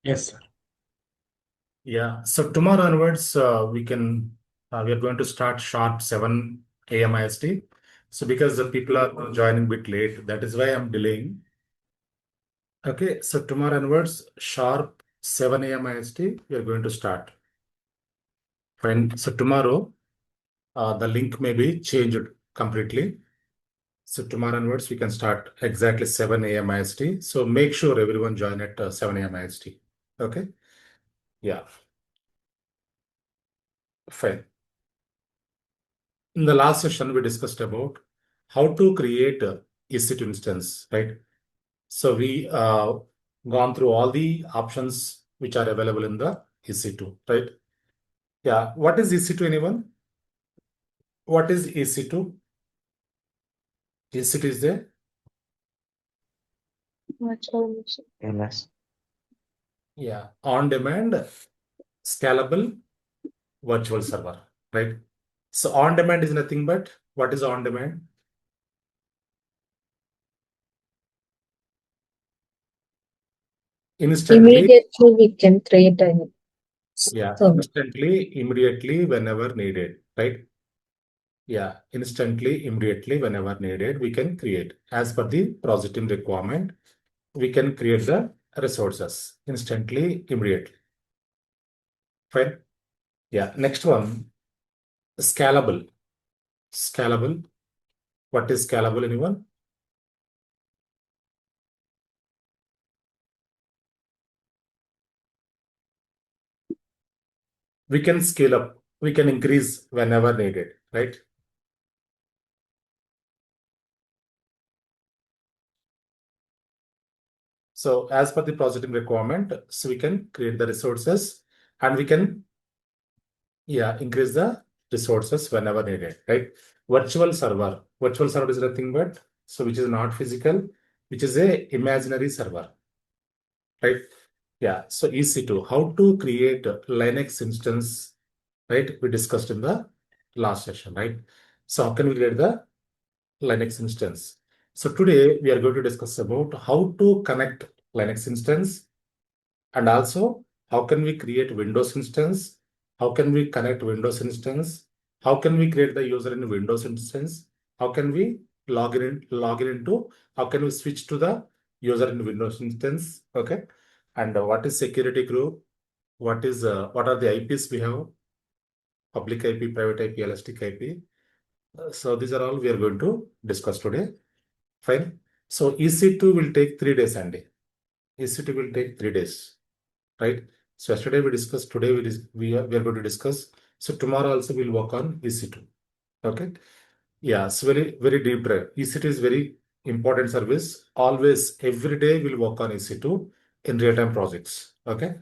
Yes, sir. Yeah. So tomorrow onwards, we are going to start sharp 7 a.m. IST. So because the people are joining a bit late, that is why I'm delaying. Okay. So tomorrow onwards, sharp 7 a.m. IST, we are going to start. Fine. So tomorrow, the link may be changed completely. So tomorrow onwards, we can start exactly 7 a.m. IST. So make sure everyone join at 7 a.m. IST. Okay. Yeah. Fine. In the last session, we discussed about how to create a EC2 instance, right? So we gone through all the options which are available in the EC2, right? Yeah. What is EC2, anyone? What is EC2? EC2 is the Virtual machine. MS. on-demand scalable virtual server, right? So on-demand is nothing but what is on-demand? Instantly, Immediately we can create a server. instantly, immediately, whenever needed, right? Yeah, instantly, immediately, whenever needed, we can create. As per the project team requirement, we can create the resources instantly, immediately. Fine. Yeah. Next one, scalable. Scalable. What is scalable, anyone? We can scale up. We can increase whenever needed, right? So as per the project team requirement, so we can create the resources and we can, yeah, increase the resources whenever needed, right? Virtual server. Virtual server is nothing but, so which is not physical, which is a imaginary server, right? Yeah. So EC2, how to create a Linux instance, right? We discussed in the last session, right? So how can we create the Linux instance? So today we are going to discuss about how to connect Linux instance. And also, how can we create Windows instance? How can we connect Windows instance? How can we create the user in Windows instance? How can we log in into? How can we switch to the user in Windows instance? Okay. And what is security group? What are the IPs we have? Public IP, private IP, elastic IP. So these are all we are going to discuss today. Fine. So EC2 will take 3 days, Andy. EC2 will take 3 days. Right? So yesterday we discussed, today we are going to discuss. So tomorrow also we'll work on EC2. Okay. Yeah, it's very deep dive. EC2 is very important service. Always, every day we'll work on EC2 in real-time projects. Okay.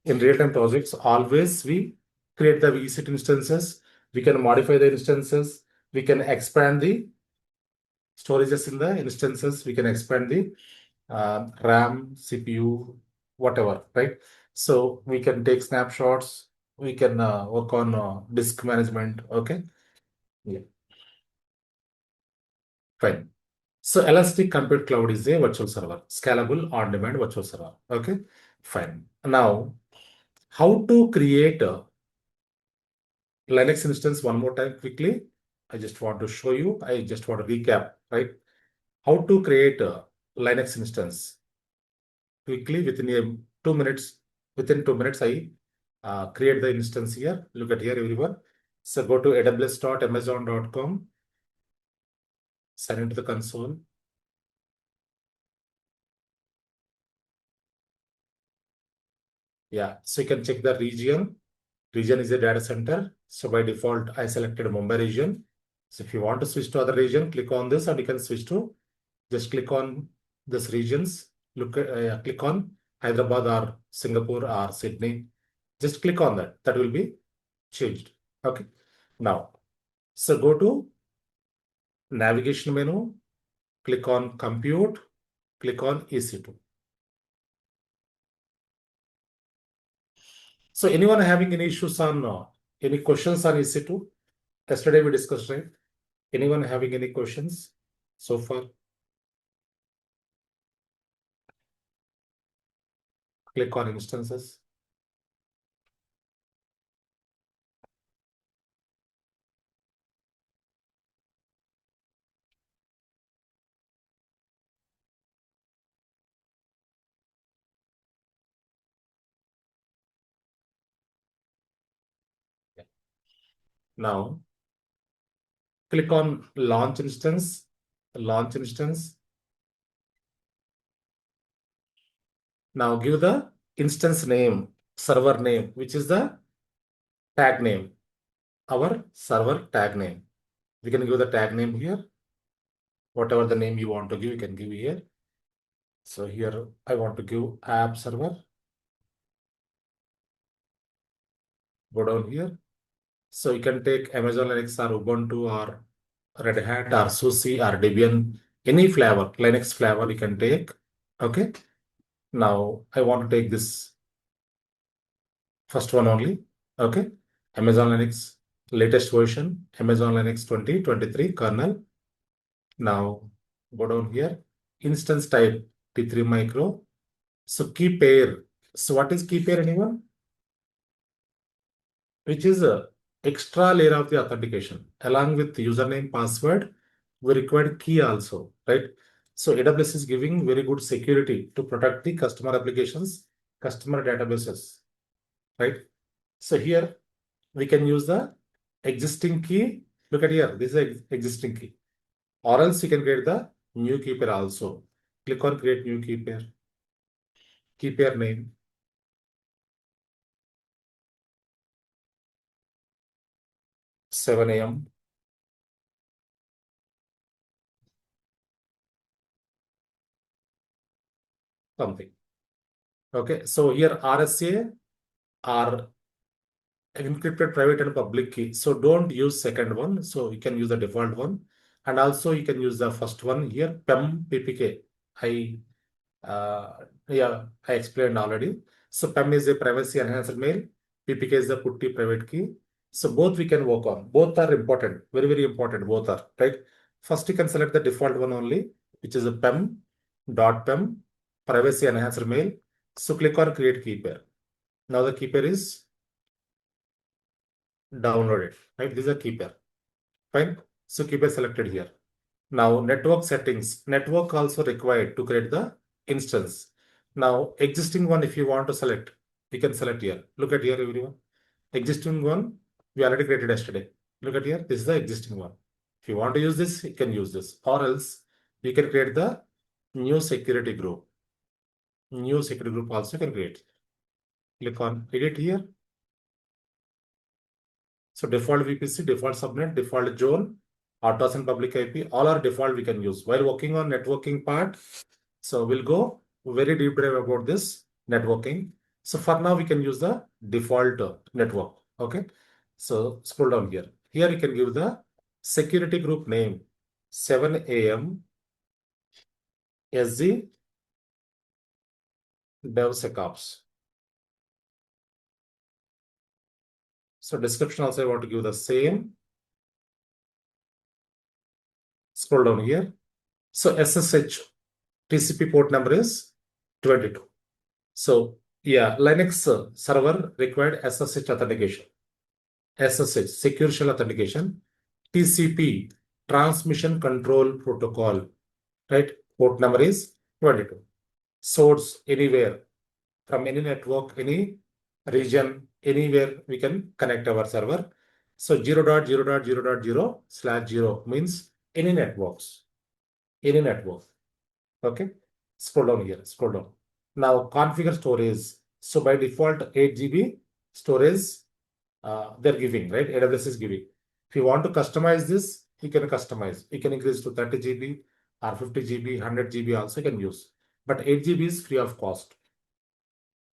In real-time projects, always we create the EC2 instances. We can modify the instances. We can expand the storages in the instances. We can expand the RAM, CPU, whatever, right? So we can take snapshots. We can work on disk management. Okay. Yeah. Fine. So Elastic Compute Cloud is a virtual server, scalable on-demand virtual server. Okay. Fine. Now, how to create a Linux instance one more time quickly. I just want to show you. I just want to recap, right? How to create a Linux instance quickly within 2 minutes. Within 2 minutes, I create the instance here. Look at here, everyone. So go to aws.amazon.com, sign into the console. Yeah, so you can check the region. Region is a data center. So by default, I selected Mumbai region. So if you want to switch to other region, click on this and you can switch to, just click on this regions. Click on Hyderabad or Singapore or Sydney. Just click on that. That will be changed. Okay. Now, so go to navigation menu, click on compute, click on EC2. So anyone having any issues on, any questions on EC2? Yesterday we discussed, right? Anyone having any questions so far? Click on instances. Now click on launch instance. Launch instance. Now give the instance name, server name, which is the tag name, our server tag name. We can give the tag name here. Whatever the name you want to give, you can give here. So here I want to give app server. Go down here. So you can take Amazon Linux or Ubuntu or Red Hat or SUSE or Debian, any flavor, Linux flavor you can take. Okay. Now I want to take this first one only. Okay. Amazon Linux latest version, Amazon Linux 2023 kernel. Now go down here. Instance type T3 micro. So key pair. So what is key pair, anyone? Which is a extra layer of the authentication. Along with username, password, we require key also, right? So AWS is giving very good security to protect the customer applications, customer databases, right? So here we can use the existing key. Look at here, this is existing key. Or else you can create the new key pair also. Click on create new key pair. Key pair name. 7 a.m. something. Okay, so here RSA are encrypted private and public key. So don't use second one. So you can use the default one. And also you can use the first one here, PEM PPK. Uh, I explained already. So PEM is a privacy enhancer mail. PPK is the putty private key. So both we can work on. Both are important. Very, very important. Both are, right? First, you can select the default one only, which is a PEM, .pem, privacy enhancer mail. So click on create key pair. Now the key pair is downloaded, right? This is a key pair. Fine. So key pair selected here. Now network settings. Network also required to create the instance. Now existing one, if you want to select, you can select here. Look at here, everyone. Existing one, we already created yesterday. Look at here. This is the existing one. If you want to use this, you can use this. Or else you can create the new security group. New security group also can create. Click on edit here. So default VPC, default subnet, default zone, autos and public IP, all are default we can use. While working on networking part, so we'll go very deep dive about this networking. So for now, we can use the default network. Okay. So scroll down here. Here you can give the security group name 7 a.m. SZ DevSecOps. So description also I want to give the same. Scroll down here. So SSH TCP port number is 22. So yeah, Linux server required SSH authentication. SSH, secure shell authentication. TCP, transmission control protocol, right? Port number is 22. Source anywhere, from any network, any region, anywhere we can connect our server. So 0.0.0.0/0 means any networks, any network. Okay. Scroll down here, scroll down. Now configure storage. So by default 8 GB storage they're giving, right? AWS is giving. If you want to customize this, you can customize. You can increase to 30 GB or 50 GB, 100 GB also you can use. But 8 GB is free of cost.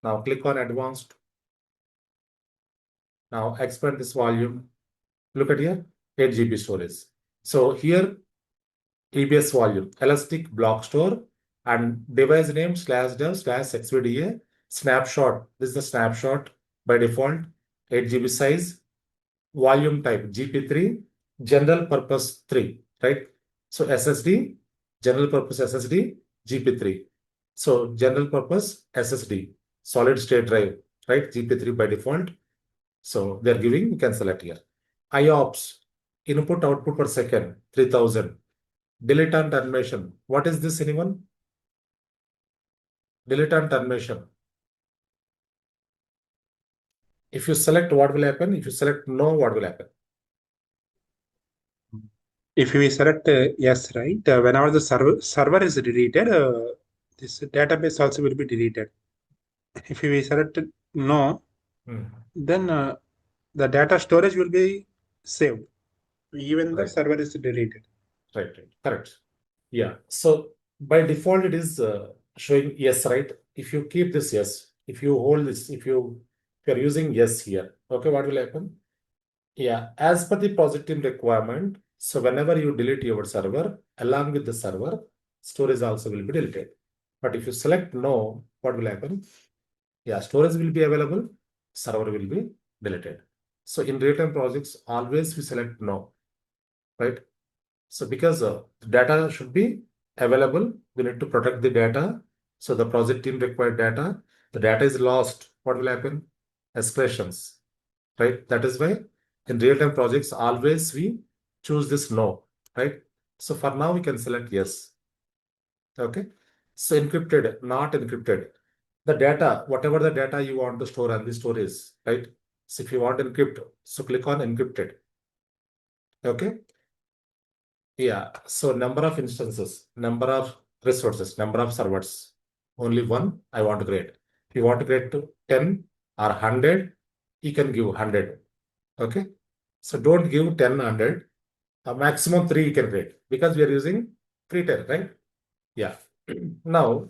Now click on advanced. Now expand this volume. Look at here, 8 GB storage. So here EBS volume, elastic block store, and device name /dev/xvda snapshot. This is the snapshot by default, 8 GB size, volume type GP3, general purpose 3, right? So SSD, general purpose SSD, GP3. So general purpose SSD. solid state drive, right? GP3 by default. So they're giving, you can select here. IOPS, input output per second, 3000. Delete and termination. What is this, anyone? Delete and termination. If you select, what will happen? If you select no, what will happen? If we select yes, right, whenever the server is deleted, this database also will be deleted. If we select no, then the data storage will be saved, even the Right. server is deleted. Right, correct. Yeah. So by default, it is showing yes, right? If you keep this yes, if you hold this, if you are using yes here, okay, what will happen? Yeah, as per the project team requirement, so whenever you delete your server, along with the server, storage also will be deleted. But if you select no, what will happen? Yeah, storage will be available, server will be deleted. So in real-time projects, always we select no, right? So because data should be available, we need to protect the data. So the project team required data. The data is lost. What will happen? Escalations, right? That is why in real-time projects, always we choose this no, right? So for now, we can select yes. Okay. So encrypted, not encrypted. The data, whatever the data you want to store on the storage, right? So if you want to encrypt, so click on encrypted. Okay. Yeah, so number of instances, number of resources, number of servers, only one I want to create. If you want to create 10 or 100, you can give 100. Okay, so don't give 10, 100. A maximum 3 you can create because we are using free tier, right? Yeah. Now,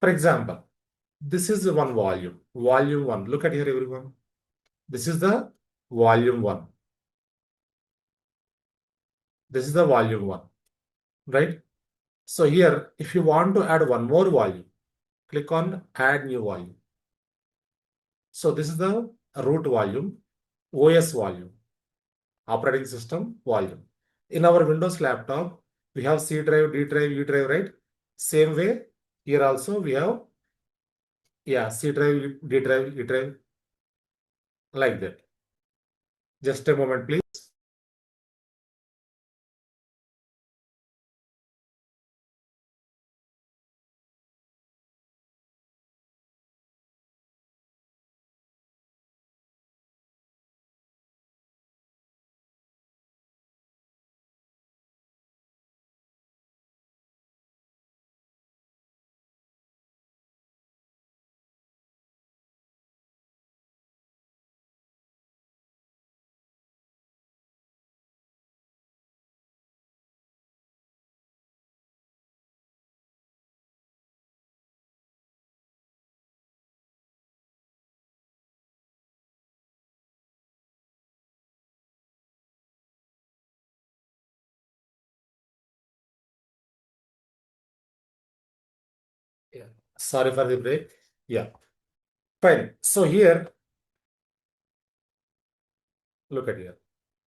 for example, this is the one volume, volume 1. Look at here, everyone. This is the volume 1. This is the volume 1, right? So here, if you want to add one more volume, click on add new volume. So this is the root volume, OS volume, operating system volume. In our Windows laptop, we have C drive, D drive, U drive, right? Same way, here also we have, yeah, C drive, D drive, U drive, like that. Just a moment, please. Yeah. Sorry for the break. Yeah. Fine. So here, look at here.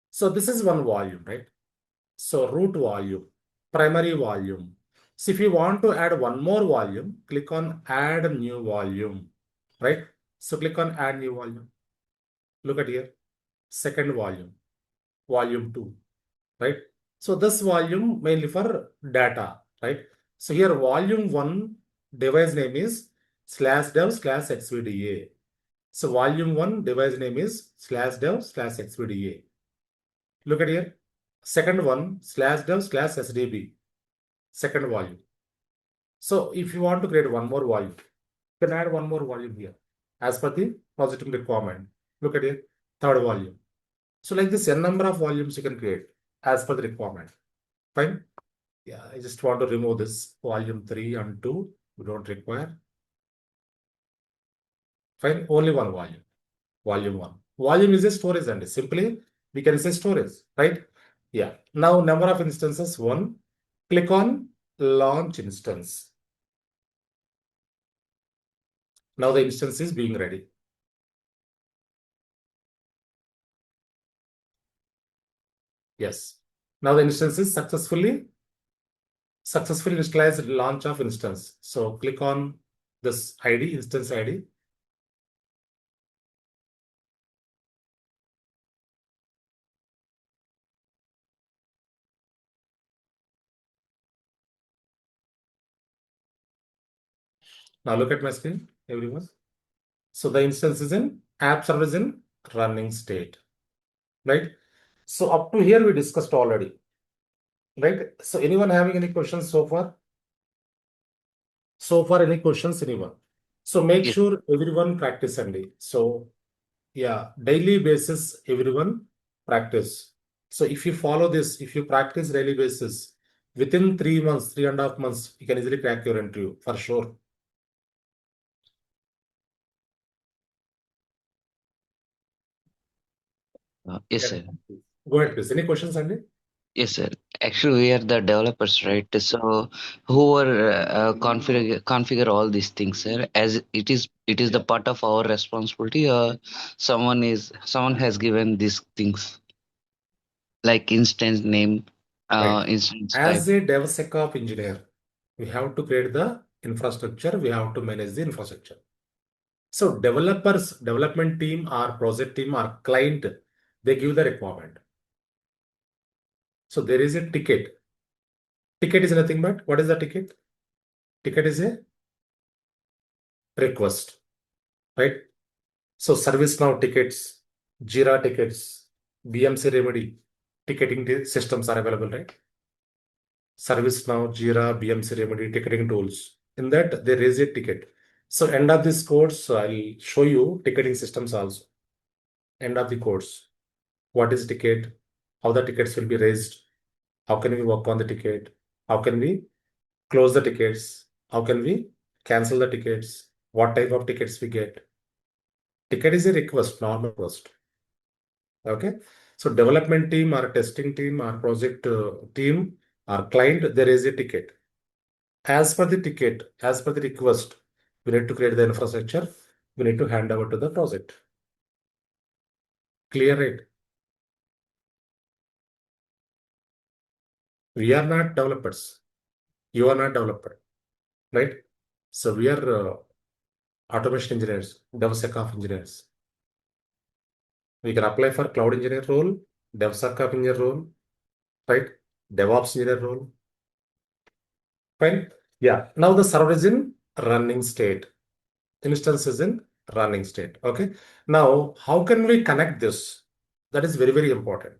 So this is one volume, right? So root volume, primary volume. So if you want to add one more volume, click on add new volume, right? So click on add new volume. Look at here, second volume, volume 2, right? So this volume mainly for data, right? So here volume 1 device name is /dev/xvda. So volume 1 device name is /dev/xvda. Look at here. Second one, /dev/sdb, second volume. So if you want to create one more volume, you can add one more volume here as per the project requirement. Look at it, third volume. So like this, n number of volumes you can create as per the requirement. Fine. Yeah, I just want to remove this volume 3 and 2. We don't require. Fine, only one volume. Volume 1. Volume is a storage and simply we can say storage, right? Yeah. Now number of instances 1. Click on launch instance. Now the instance is being ready. Yes. Now the instance is successfully initialized launch of instance. So click on this ID, instance ID. Now look at my screen, everyone. So the instance is in app server is in running state, right? So up to here we discussed already, right? So anyone having any questions so far? So far, any questions, anyone? So make Yes. sure everyone practice only. So yeah, daily basis, everyone practice. So if you follow this, if you practice daily basis, within 3 months, 3.5 months, you can easily crack your interview for sure. Yes, sir. Go ahead, please. Any questions, Andy? Yes, sir. Actually, we are the developers, right? So, who are configure all these things, sir? As it is the part of our responsibility, or someone has given these things like instance name, Right. instance type. As a DevSecOps engineer, we have to create the infrastructure, we have to manage the infrastructure. So developers, development team or project team or client, they give the requirement. So there is a ticket. Ticket is nothing but what is the ticket? Ticket is a request, right? So ServiceNow tickets, Jira tickets, BMC Remedy ticketing systems are available, right? ServiceNow, Jira, BMC Remedy ticketing tools. In that, they raise a ticket. So end of this course, I'll show you ticketing systems also. End of the course. What is ticket? How the tickets will be raised? How can we work on the ticket? How can we close the tickets? How can we cancel the tickets? What type of tickets we get? Ticket is a request, normal request. Okay. So development team or testing team or project team or client, there is a ticket. As per the ticket, as per the request, we need to create the infrastructure. We need to hand over to the project. Clear it? We are not developers. You are not developer, right? So we are automation engineers, DevSecOps engineers. We can apply for cloud engineer role, DevSecOps engineer role, right? DevOps engineer role. Fine. Yeah. Now the server is in running state. Instance is in running state. Okay. Now, how can we connect this? That is very, very important.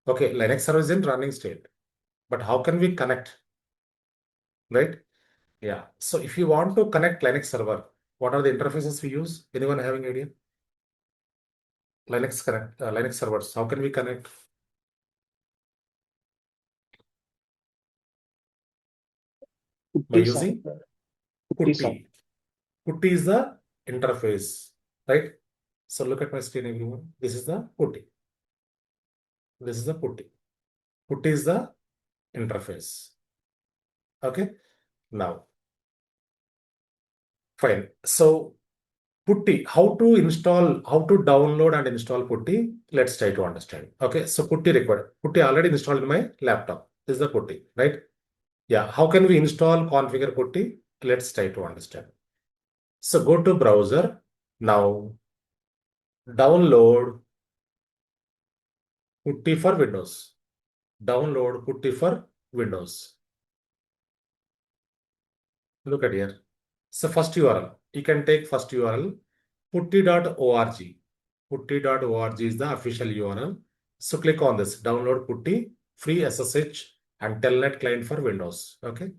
Okay. Linux server is in running state, but how can we connect? Right? Yeah. So if you want to connect Linux server, what are the interfaces we use? Anyone having idea? Linux servers. How can we connect? By using PuTTY. PuTTY is the interface, right? So look at my screen, everyone. This is the PuTTY. This is the PuTTY. PuTTY is the interface. Okay. Now, fine. So PuTTY, how to install, how to download and install PuTTY? Let's try to understand. Okay. So PuTTY required. PuTTY already installed in my laptop. This is the PuTTY, right? Yeah. How can we install, configure PuTTY? Let's try to understand. So go to browser. Now download PuTTY for Windows. Download PuTTY for Windows. Look at here. So first URL. You can take first URL, putty.org. Putty.org is the official URL. So click on this. Download Putty, free SSH and Telnet client for Windows. Okay.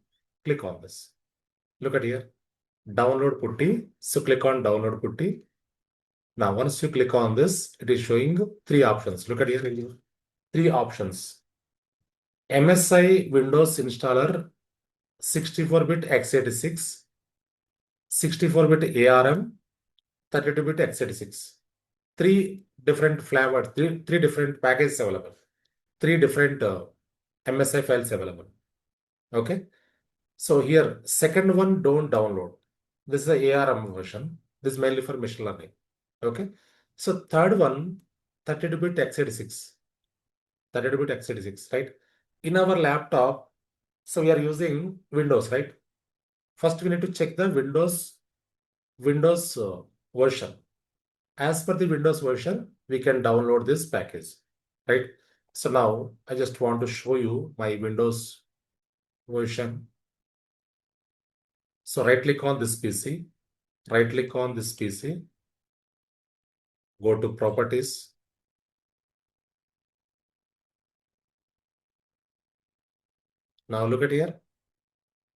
Click on this. Look at here. Download Putty. So click on download Putty. Now, once you click on this, it is showing three options. Look at here. Three options. MSI Windows installer 64-bit x86, 64-bit ARM, 32-bit x86. Three different flavors, three different packages available. Three different MSI files available. Okay. So here, second one, don't download. This is the ARM version. This is mainly for machine learning. Okay. So third one, 32-bit x86. 32-bit x86, right? In our laptop, so we are using Windows, right? First, we need to check the Windows version. As per the Windows version, we can download this package, right? So now I just want to show you my Windows version. So right click on this PC, right click on this PC, go to properties. Now look at here,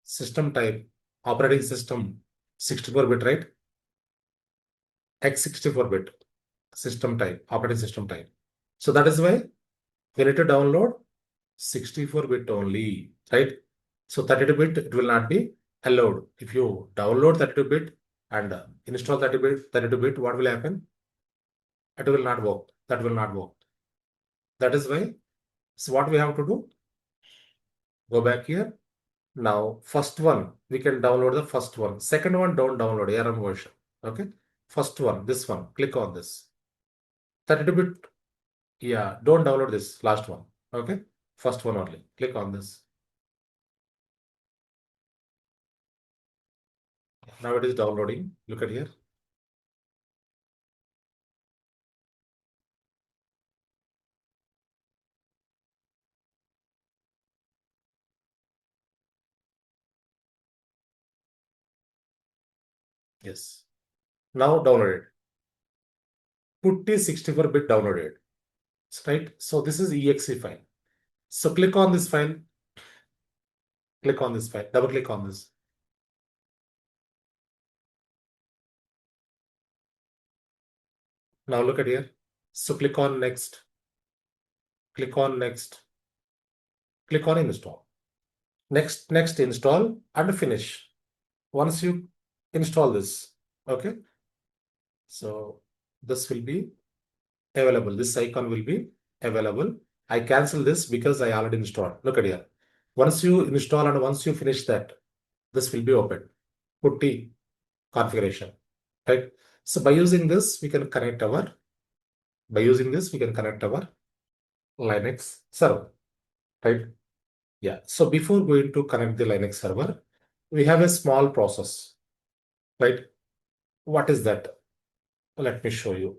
system type, operating system, 64-bit, right? X64-bit system type, operating system type. So that is why we need to download 64-bit only, right? So 32-bit, it will not be allowed. If you download 32-bit and install 32-bit, what will happen? It will not work. That will not work. That is why, so what we have to do? Go back here. Now, first one, we can download the first one. Second one, don't download ARM version. Okay. First one, this one, click on this. 32-bit, yeah, don't download this last one. Okay. First one only. Click on this. Now it is downloading. Look at here. Yes. Now downloaded. Putty 64-bit downloaded. Right. So this is exe file. So click on this file. Click on this file. Double click on this. Now look at here. So click on next. Click on next. Click on install. Next install and finish. Once you install this, okay. So this will be available. This icon will be available. I cancel this because I already installed. Look at here. Once you install and once you finish that, this will be open. Putty configuration, right? So by using this, we can connect our Linux server, right? Yeah. So before going to connect the Linux server, we have a small process, right? What is that? Let me show you.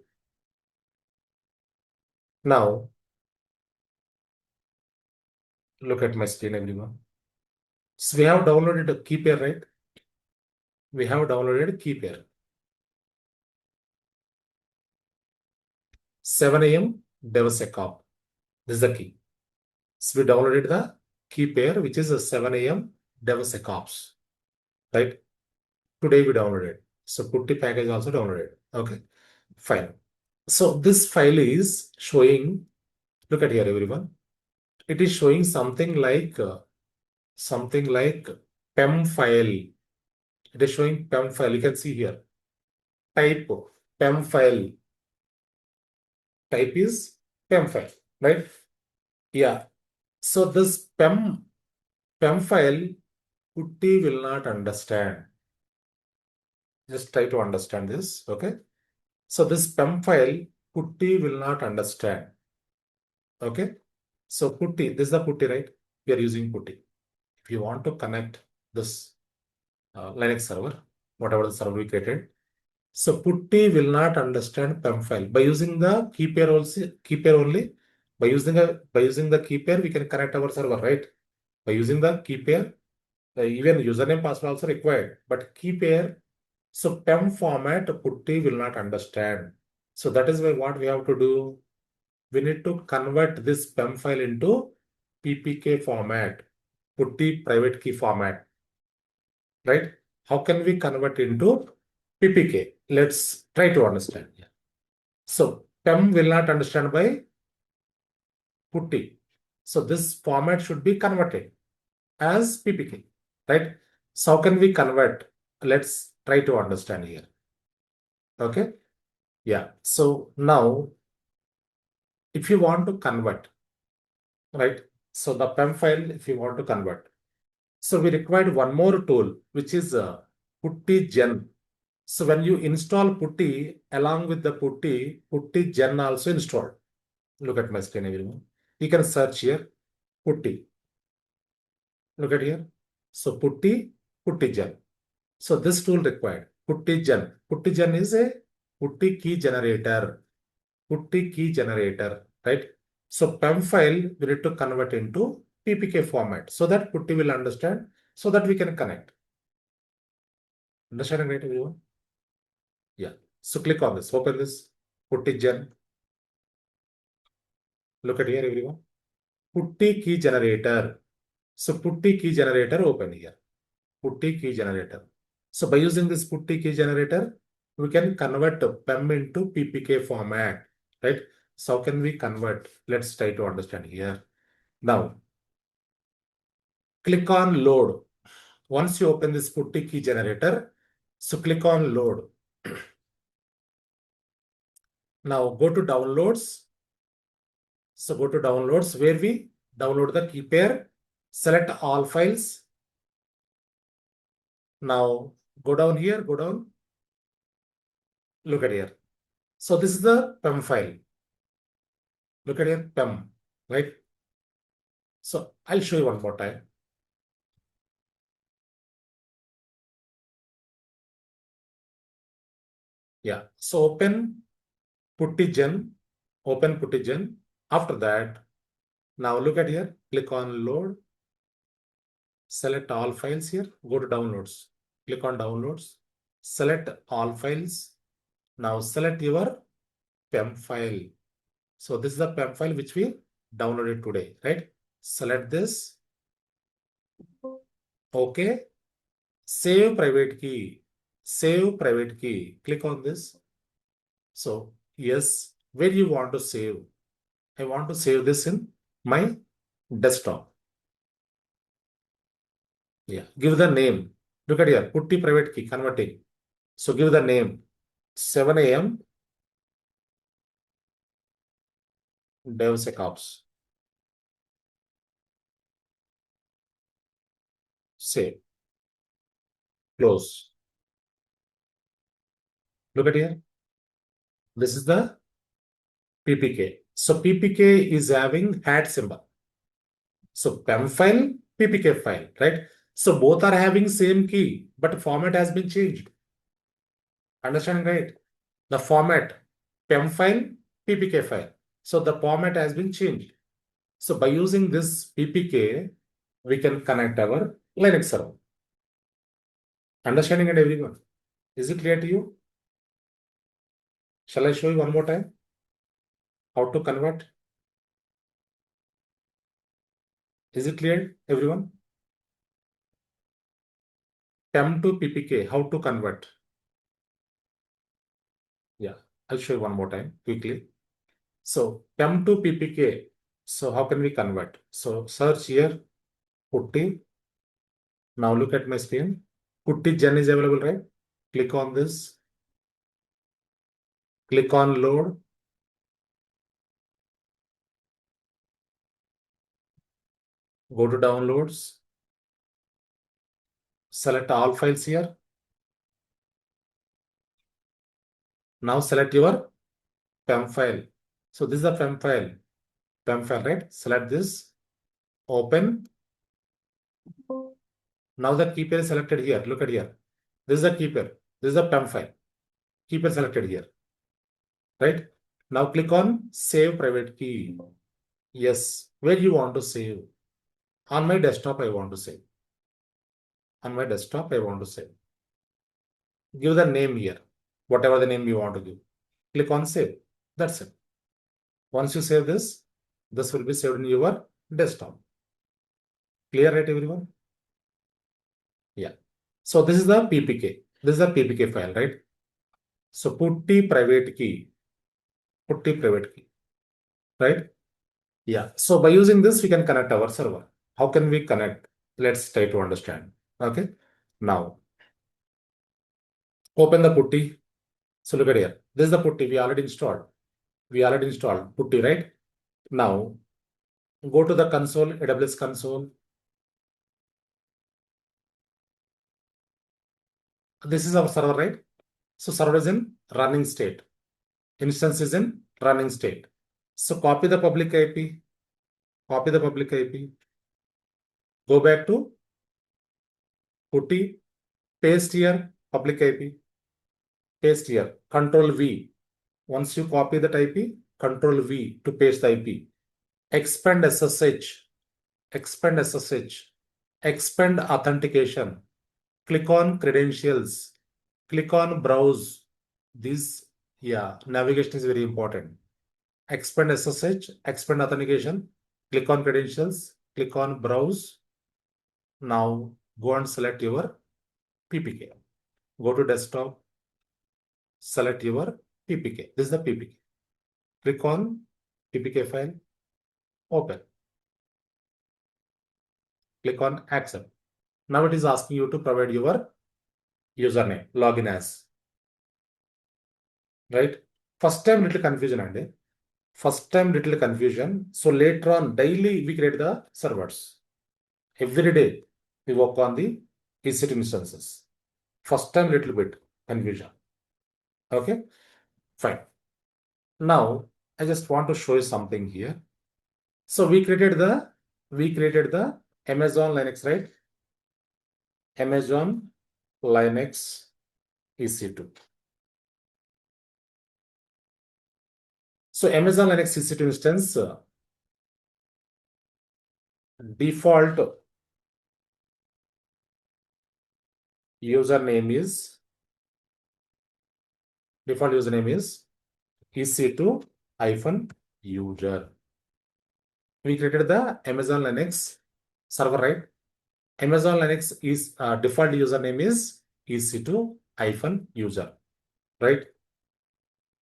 Now, look at my screen, everyone. So we have downloaded a key pair, right? We have downloaded key pair. 7 a.m. DevSecOps. This is the key. So we downloaded the key pair, which is a 7 a.m. DevSecOps, right? Today we downloaded. So putty package also downloaded. Okay, fine. So this file is showing, look at here, everyone. It is showing something like PEM file. It is showing PEM file. You can see here. Type PEM file. Type is PEM file, right? Yeah. So this PEM file, putty will not understand. Just try to understand this, okay? So this PEM file, putty will not understand. Okay. So putty, this is the putty, right? We are using putty. If you want to connect this Linux server, whatever the server we created, so putty will not understand PEM file. By using the key pair only, by using the key pair, we can connect our server, right? By using the key pair, even username password also required, but key pair, so PEM format putty will not understand. So that is why what we have to do, we need to convert this PEM file into PPK format, putty private key format, right? How can we convert into PPK? Let's try to understand. So PEM will not understand by putty. So this format should be converted as PPK, right? So how can we convert? Let's try to understand here. Okay. Yeah. So now, if you want to convert, right? So the PEM file, if you want to convert, so we required one more tool, which is putty gen. So when you install putty, along with the putty gen also installed. Look at my screen, everyone. You can search here, putty. Look at here. So putty gen. So this tool required, putty gen. Putty gen is a putty key generator. Putty key generator, right? So PEM file, we need to convert into PPK format so that putty will understand, so that we can connect. Understanding right, everyone? Yeah. So click on this, open this, putty gen. Look at here, everyone. Putty key generator. So putty key generator open here. Putty key generator. So by using this putty key generator, we can convert PEM into PPK format, right? So how can we convert? Let's try to understand here. Now, click on load. Once you open this putty key generator, so click on load. Now go to downloads. So go to downloads where we download the key pair, select all files. Now go down here, go down. Look at here. So this is the PEM file. Look at here, PEM, right? So I'll show you one more time. Yeah. So open putty gen, open putty gen. After that, now look at here, click on load, select all files here, go to downloads, click on downloads, select all files. Now select your PEM file. So this is the PEM file which we downloaded today, right? Select this. Okay. Save private key. Save private key. Click on this. So yes, where you want to save? I want to save this in my desktop. Yeah. Give the name. Look at here. Putty private key converting. So give the name 7 a.m. DevSecOps. Save. Close. Look at here. This is the PPK. So PPK is having hat symbol. So PEM file, PPK file, right? So both are having same key, but format has been changed. Understand, right? The format, PEM file, PPK file. So the format has been changed. So by using this PPK, we can connect our Linux server. Understanding it, everyone? Is it clear to you? Shall I show you one more time? How to convert? Is it clear, everyone? PEM to PPK, how to convert? Yeah, I'll show you one more time quickly. So PEM to PPK. So how can we convert? So search here, putty. Now look at my screen. Putty gen is available, right? Click on this. Click on load. Go to downloads. Select all files here. Now select your PEM file. So this is the PEM file. PEM file, right? Select this. Open. Now the key pair is selected here. Look at here. This is the key pair. This is the PEM file. Key pair selected here. Right? Now click on save private key. Yes. Where you want to save? On my desktop, I want to save. On my desktop, I want to save. Give the name here. Whatever the name you want to give. Click on save. That's it. Once you save this will be saved in your desktop. Clear, right, everyone? Yeah. So this is the PPK. This is the PPK file, right? So putty private key. Putty private key. Right? Yeah. So by using this, we can connect our server. How can we connect? Let's try to understand. Okay. Now, open the putty. So look at here. This is the putty we already installed. We already installed putty, right? Now, go to the console, AWS console. This is our server, right? So server is in running state. Instance is in running state. So copy the public IP. Copy the public IP. Go back to putty. Paste here, public IP. Paste here, Control V. Once you copy that IP, Control V to paste the IP. Expand SSH. Expand SSH. Expand authentication. Click on credentials. Click on browse. This, navigation is very important. Expand SSH, expand authentication, click on credentials, click on browse. Now go and select your PPK. Go to desktop, select your PPK. This is the PPK. Click on PPK file, open. Click on accept. Now it is asking you to provide your username, login as. Right? First time little confusion and so later on daily we create the servers. Every day we work on the EC2 instances. First time little bit confusion. Okay, fine. Now I just want to show you something here. So we created the Amazon Linux, right? Amazon Linux EC2. So Amazon Linux EC2 instance default username is EC2-user. We created the Amazon Linux server, right? Amazon Linux is default username is EC2-user, right?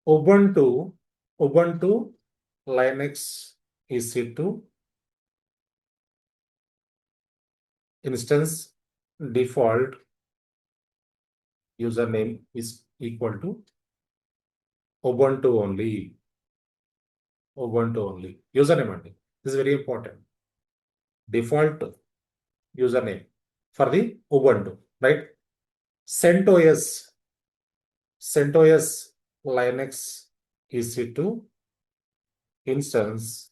Ubuntu Linux EC2 instance default username is equal to Ubuntu only. Username only. This is very important. Default username for the Ubuntu, right? CentOS Linux EC2 instance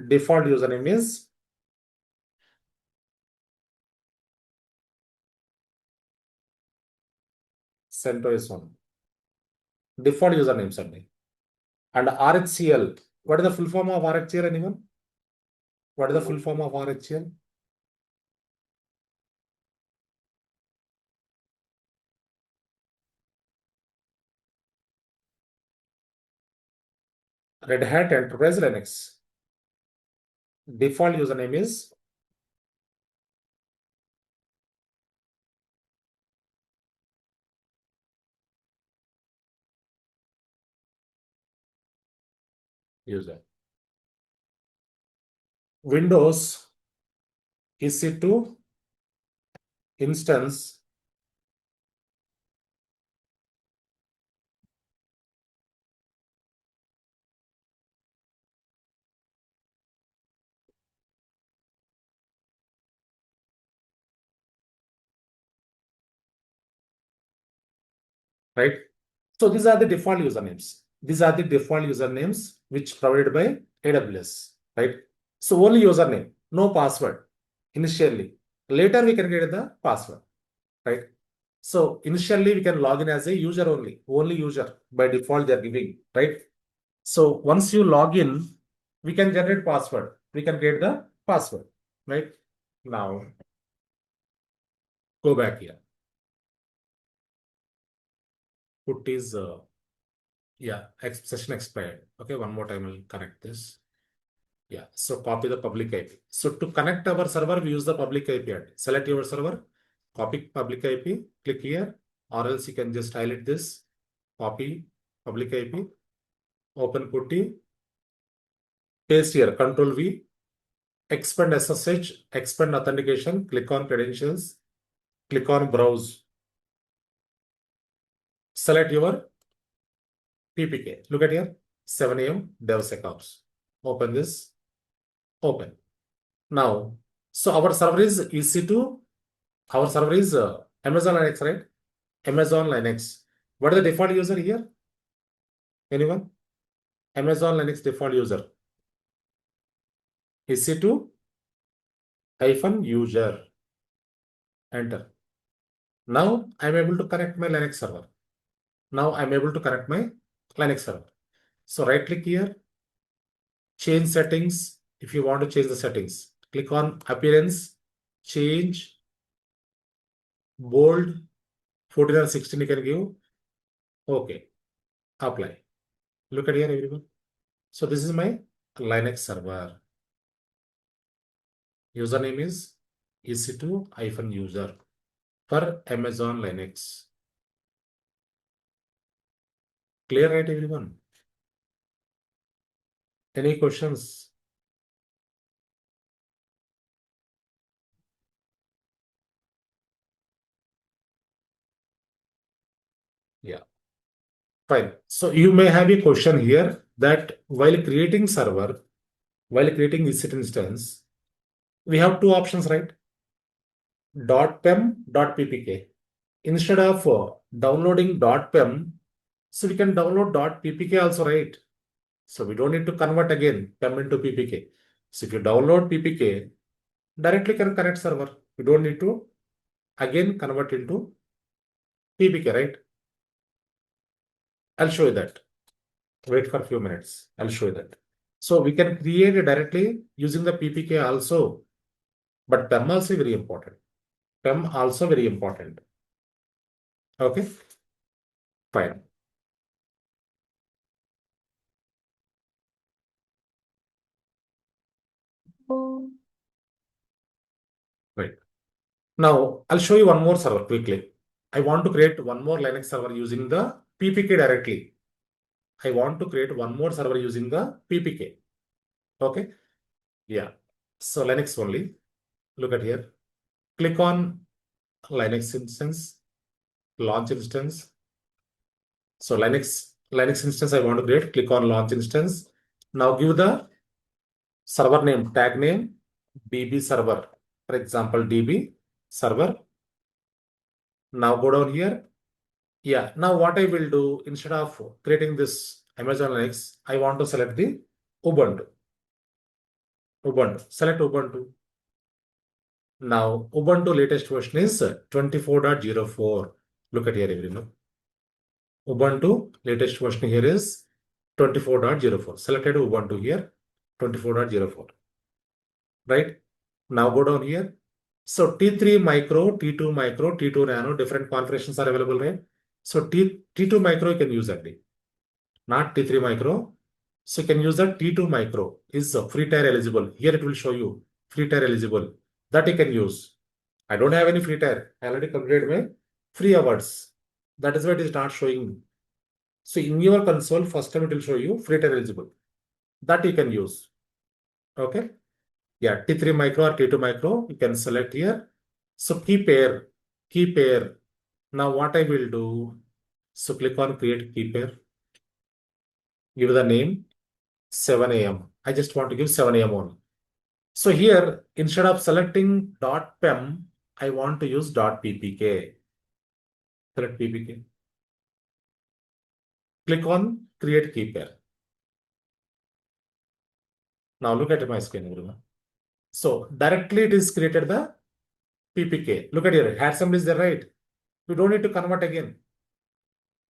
default username is CentOS one. Default usernames only. And RHCL. What is the full form of RHCL, anyone? What is the full form of RHCL? Red Hat Enterprise Linux. Default username is user. Windows EC2 instance right? So these are the default usernames. Which provided by AWS, right? So only username, no password initially. Later we can get the password, right? So initially we can log in as a user only user by default they are giving, right? So once you log in, we can generate password. We can get the password, right? Now go back here. Put is session expired. Okay, one more time I'll connect this. Yeah, so copy the public IP. So to connect our server, we use the public IP address. Select your server, copy public IP, click here, or else you can just highlight this, copy public IP, open putty, paste here, Control V, expand SSH, expand authentication, click on credentials, click on browse. Select your PPK. Look at here, 7 AM DevSecOps. Open this, open. Now, so our server is EC2, our server is Amazon Linux, right? Amazon Linux. What is the default user here? Anyone? Amazon Linux default user. EC2-user. Enter. Now I'm able to connect my Linux server. So right click here, change settings. If you want to change the settings, click on appearance, change, bold, 14 or 16 you can give. Okay. Apply. Look at here, everyone. So this is my Linux server. Username is ec2-user for Amazon Linux. Clear, right, everyone? Any questions? Yeah. Fine. So you may have a question here that while creating server, while creating EC2 instance, we have two options, right? .pem, .ppk. Instead of downloading .pem, so we can download .ppk also, right? So we don't need to convert again PEM into PPK. So if you download PPK, directly can connect server. You don't need to again convert into PPK, right? I'll show you that. Wait for a few minutes. I'll show you that. So we can create it directly using the PPK also, but PEM also very important. PEM also very important. Okay, fine. Right. Now I'll show you one more server quickly. I want to create one more Linux server using the PPK directly. I want to create one more server using the PPK. Okay. Yeah. So Linux only. Look at here. Click on Linux instance, launch instance. So Linux instance I want to create. Click on launch instance. Now give the server name, tag name, DB server. For example, DB server. Now go down here. Yeah. Now what I will do, instead of creating this Amazon Linux, I want to select the Ubuntu. Ubuntu. Select Ubuntu. Now, Ubuntu latest version is 24.04. Look at here, everyone. Ubuntu latest version here is 24.04. Selected Ubuntu here, 24.04. Right? Now go down here. So T3 micro, T2 micro, T2 nano, different configurations are available, right? So T2 micro you can use that, not T3 micro. So you can use that T2 micro is free tier eligible. Here it will show you free tier eligible. That you can use. I don't have any free tier. I already completed my free hours. That is why it is not showing. So in your console, first time it will show you free tier eligible. That you can use. Okay. Yeah, T3 micro or T2 micro, you can select here. So key pair. Now what I will do, so click on create key pair. Give the name 7 a.m. I just want to give 7 a.m. only. So here, instead of selecting .pem, I want to use .ppk. Select ppk. Click on create key pair. Now look at my screen, everyone. So directly it is created the ppk. Look at here, Harsha is there, right? We don't need to convert again.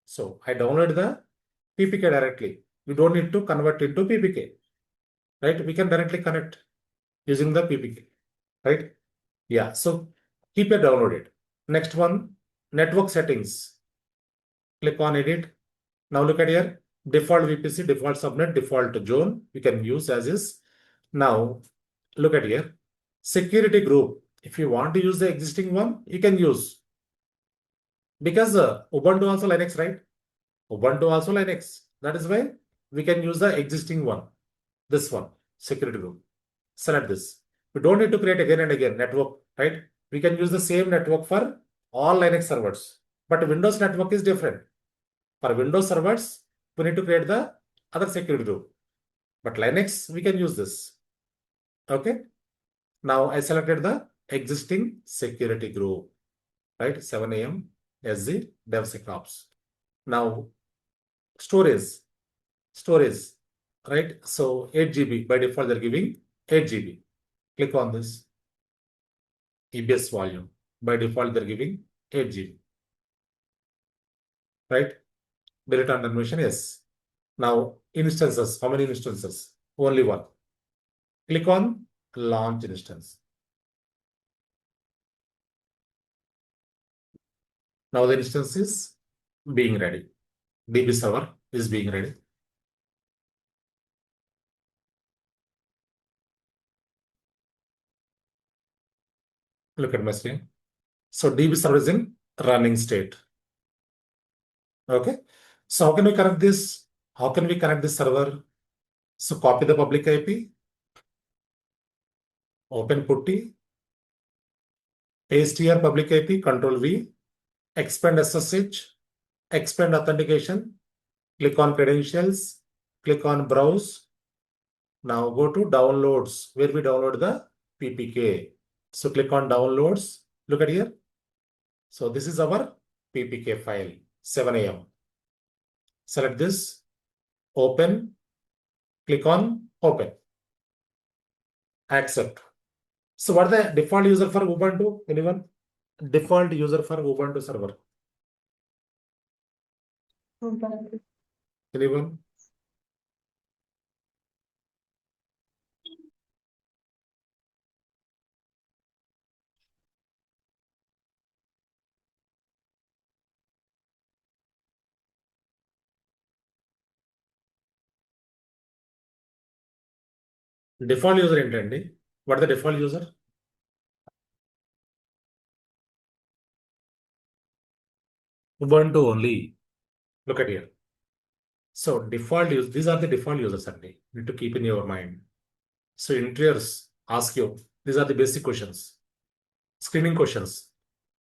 So I download the ppk directly. We don't need to convert into ppk, right? We can directly connect using the ppk, right? Yeah. So keep it downloaded. Next one, network settings. Click on edit. Now look at here, default VPC, default subnet, default zone. We can use as is. Now look at here, security group. If you want to use the existing one, you can use. Because Ubuntu also Linux, right? Ubuntu also Linux. That is why we can use the existing one. This one, security group. Select this. We don't need to create again and again network, right? We can use the same network for all Linux servers. But Windows network is different. For Windows servers, we need to create the other security group. But Linux, we can use this. Okay. Now I selected the existing security group, right? 7 a.m. as the DevSecOps. Now storage, right? So 8 GB by default, they're giving 8 GB. Click on this. EBS volume. By default, they're giving 8 GB. Right? Delete on permission, yes. Now instances, how many instances? Only one. Click on launch instance. Now the instance is being ready. DB server is being ready. Look at my screen. So DB server is in running state. Okay. So how can we connect this? How can we connect this server? So copy the public IP, open putty, paste here public IP, Control V, expand SSH, expand authentication, click on credentials, click on browse. Now go to downloads where we download the PPK. So click on downloads. Look at here. So this is our PPK file, 7 a.m. Select this, open, click on open, accept. So what is the default user for Ubuntu? Anyone? Default user for Ubuntu server. Anyone? Default user ఏంటండి? What is the default user? Ubuntu only. Look at here. So default use, these are the default users only. You need to keep in your mind. So interviewers ask you, these are the basic questions. Screening questions.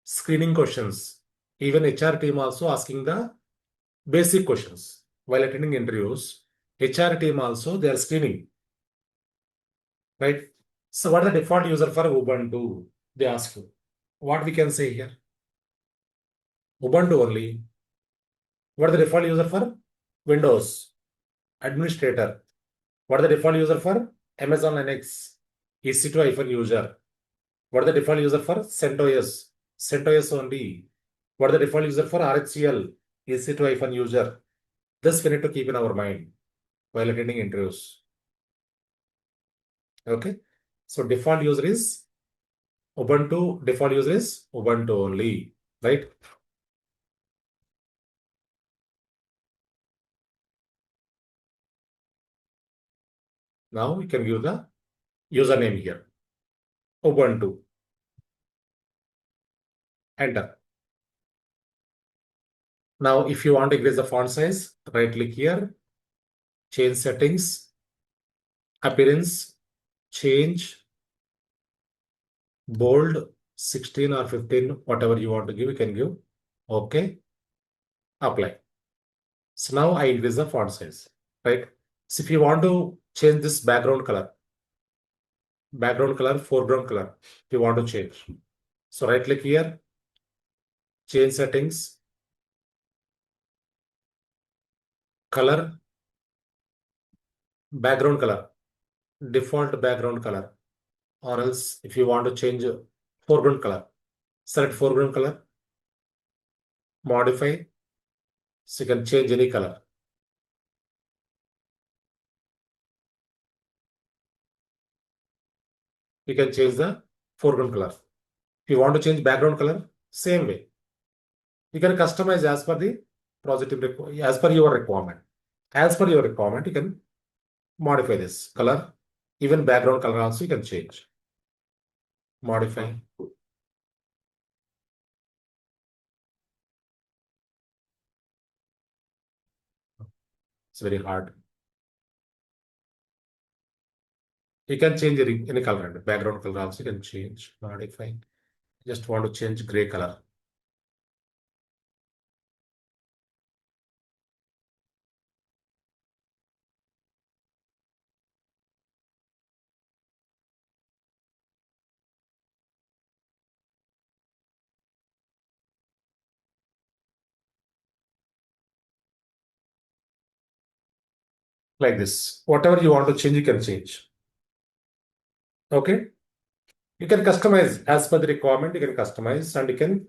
Screening questions. Even HR team also asking the basic questions. While attending interviews, HR team also, they are screening. Right? So what is the default user for Ubuntu? They ask you. What we can say here? Ubuntu only. What is the default user for Windows? Administrator. What is the default user for Amazon Linux? EC2 user. What is the default user for CentOS? CentOS only. What is the default user for RHCL? EC2 user. This we need to keep in our mind while attending interviews. Okay. So default user is Ubuntu. Default user is Ubuntu only. Right? Now we can give the username here. Ubuntu. Enter. Now, if you want to increase the font size, right click here, change settings, appearance, change, bold, 16 or 15, whatever you want to give, you can give. Okay. Apply. So now I increase the font size, right? So if you want to change this background color, foreground color, if you want to change. So right click here, change settings, color, background color, default background color, or else if you want to change foreground color, select foreground color, modify, so you can change any color. You can change the foreground color. If you want to change background color, same way. You can customize as per the project, as per your requirement. As per your requirement, you can modify this color. Even background color also you can change. Modify. It's very hard. You can change any color. Background color also you can change. Modify. Just want to change gray color. Like this. Whatever you want to change, you can change. Okay. You can customize as per the requirement. You can customize and you can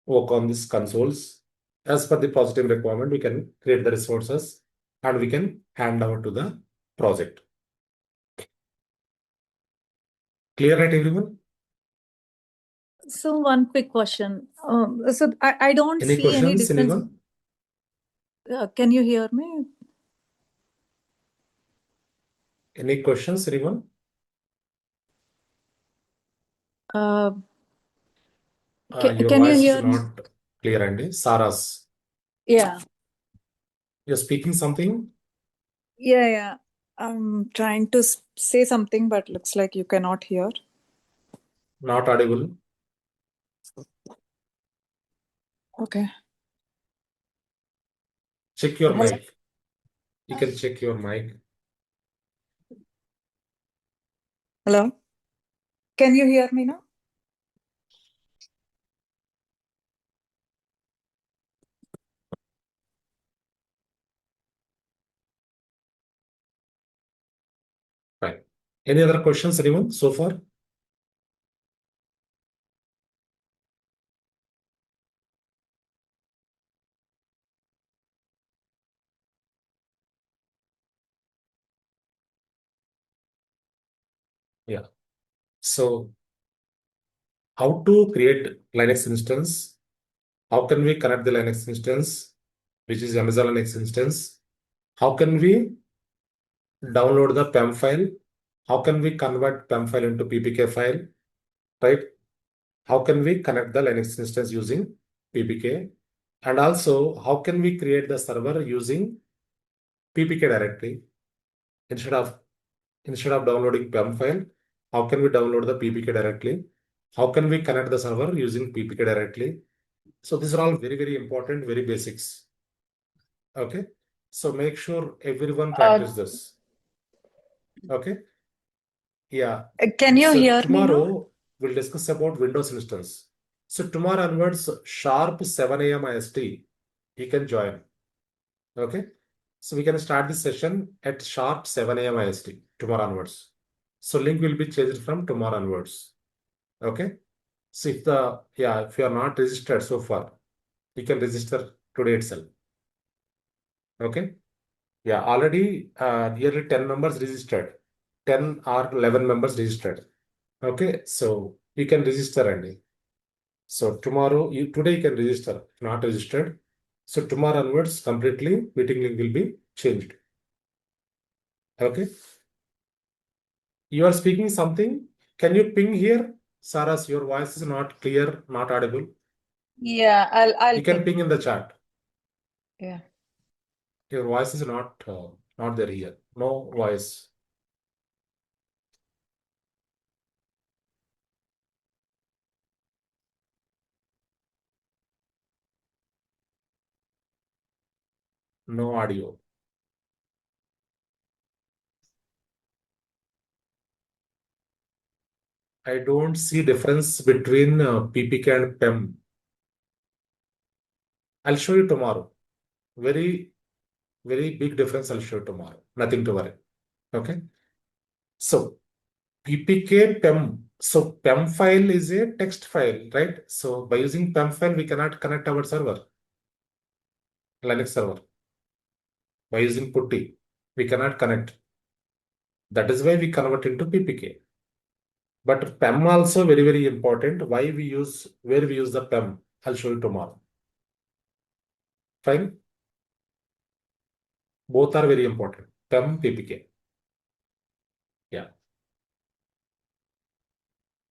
work on these consoles. As per the project requirement, we can create the resources and we can hand over to the project. Clear, right, everyone? So one quick question. So I don't Any see any questions, difference. anyone? Can you hear me? Any questions, anyone? Uh, Your can you voice is hear me? not clear, Andy. Saras, Yeah. you're speaking something? Yeah. I'm trying to say something, but looks like you cannot hear. Not audible. Okay. Check your Hello? mic. You can check your mic. Hello? Can you hear me now? Fine. Any other questions, anyone, so far? Yeah. So, how to create Linux instance? How can we connect the Linux instance, which is Amazon Linux instance? How can we download the PEM file? How can we convert PEM file into PPK file, right? How can we connect the Linux instance using PPK? And also, how can we create the server using PPK directly instead of downloading PEM file? How can we download the PPK directly? How can we connect the server using PPK directly? So these are all very, very important, very basics. Okay. So make sure everyone practice this. Okay. Yeah. Can you So hear me now? tomorrow we'll discuss about Windows instance. So tomorrow onwards, sharp 7 a.m. IST, you can join. Okay. So we can start this session at sharp 7 a.m. IST tomorrow onwards. So link will be changed from tomorrow onwards. Okay. So if you are not registered so far, you can register today itself. Okay. Yeah, already nearly 10 members registered. 10 or 11 members registered. Okay, so you can register, Andy. So today you can register, if not registered. So tomorrow onwards, completely meeting link will be changed. Okay. You are speaking something. Can you ping here? Saras, your voice is not clear, not audible. Yeah, I'll You can ping. ping in the chat. Yeah. Your voice is not there here. No voice. No audio. I don't see difference between PPK and PEM. I'll show you tomorrow. Very, very big difference I'll show you tomorrow. Nothing to worry. Okay. So PPK PEM. So PEM file is a text file, right? So by using PEM file, we cannot connect our server, Linux server. By using putty, we cannot connect. That is why we convert into PPK. But PEM also very, very important. Where we use the PEM, I'll show you tomorrow. Fine. Both are very important. PEM, PPK. Yeah.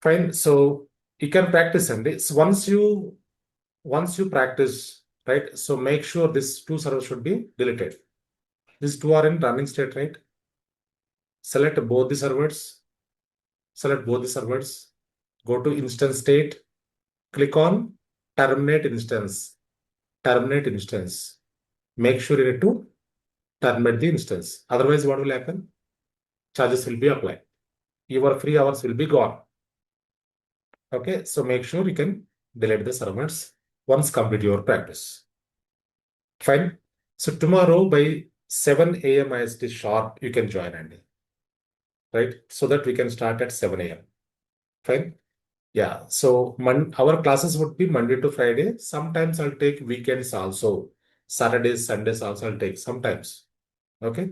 Fine. So you can practice and it's once you practice, right? So make sure these two servers should be deleted. These two are in running state, right? Select both the servers. Select both the servers. Go to instance state. Click on terminate instance. Terminate instance. Make sure you need to terminate the instance. Otherwise, what will happen? Charges will be applied. Your free hours will be gone. Okay, so make sure you can delete the servers once complete your practice. Fine. So tomorrow by 7 a.m. IST sharp, you can join, Andy. Right? So that we can start at 7 a.m. Fine. Yeah. So our classes would be Monday to Friday. Sometimes I'll take weekends also. Saturdays, Sundays also I'll take sometimes. Okay.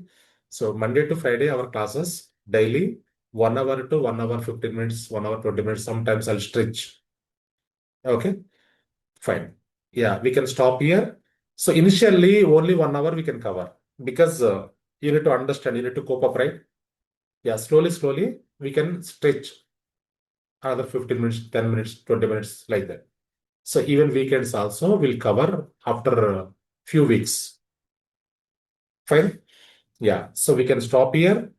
So Monday to Friday, our classes daily 1 hour to 1 hour 15 minutes, 1 hour 20 minutes. Sometimes I'll stretch. Okay, fine. Yeah, we can stop here. So initially only 1 hour we can cover because you need to understand, you need to cope up, right? Yeah, slowly we can stretch another 15 minutes, 10 minutes, 20 minutes like that. So even weekends also will cover after a few weeks. Fine. Yeah, so we can stop here.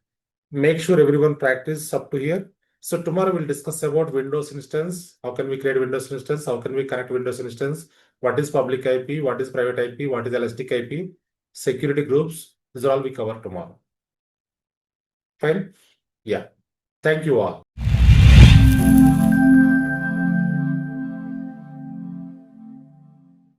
Make sure everyone practice up to here. So tomorrow we'll discuss about Windows instance. How can we create Windows instance? How can we connect Windows instance? What is public IP? What is private IP? What is elastic IP? Security groups. These are all we cover tomorrow. Fine. Yeah. Thank you all.